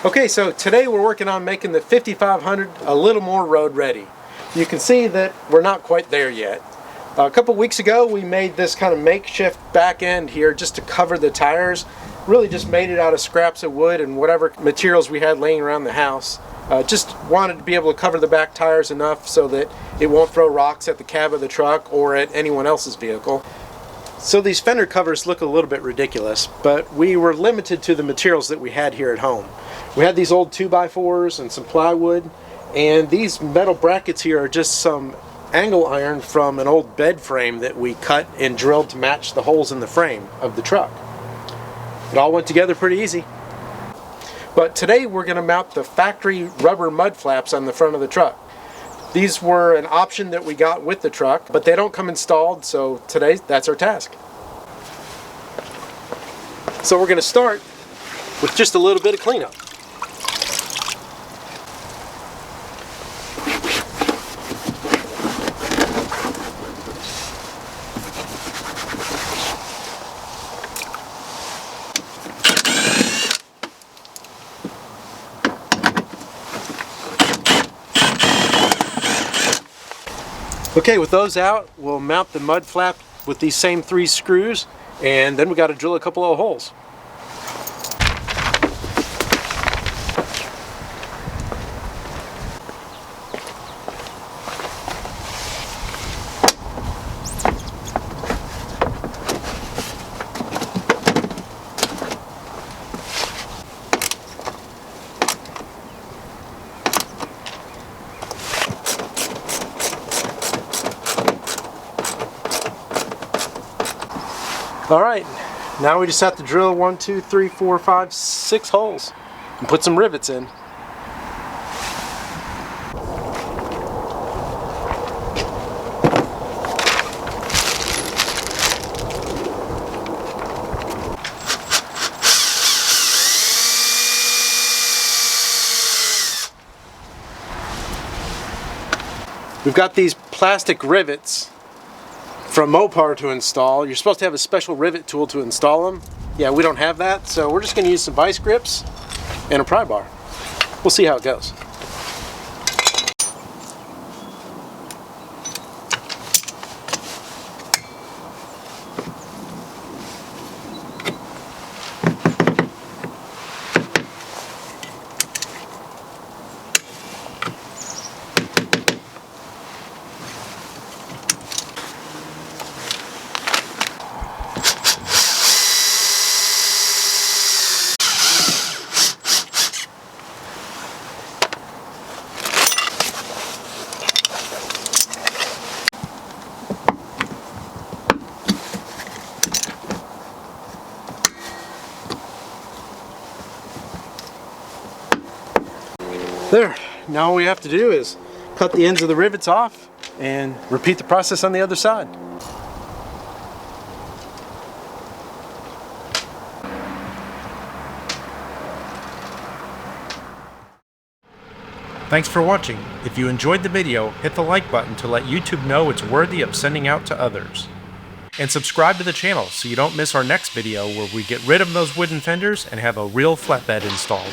Okay, so today we're working on making the 5500 a little more road ready. You can see that we're not quite there yet. A couple weeks ago we made this kind of makeshift back end here just to cover the tires. Really just made it out of scraps of wood and whatever materials we had laying around the house. Just wanted to be able to cover the back tires enough so that it won't throw rocks at the cab of the truck or at anyone else's vehicle. So these fender covers look a little bit ridiculous, but we were limited to the materials that we had here at home. We had these old 2x4s and some plywood, and these metal brackets here are just some angle iron from an old bed frame that we cut and drilled to match the holes in the frame of the truck. It all went together pretty easy. But today we're going to mount the factory rubber mud flaps on the front of the truck. These were an option that we got with the truck, but they don't come installed, so today that's our task. So we're going to start with just a little bit of cleanup. Okay, with those out, we'll mount the mud flap with these same 3 screws, and then we got to drill a couple of holes. Alright, now we just have to drill 1, 2, 3, 4, 5, 6 holes and put some rivets in. We've got these plastic rivets from Mopar to install. You're supposed to have a special rivet tool to install them. Yeah, we don't have that, so we're just going to use some vice grips and a pry bar. We'll see how it goes. There, now all we have to do is cut the ends of the rivets off and repeat the process on the other side. Thanks for watching. If you enjoyed the video, hit the like button to let YouTube know it's worthy of sending out to others. And subscribe to the channel so you don't miss our next video where we get rid of those wooden fenders and have a real flatbed installed.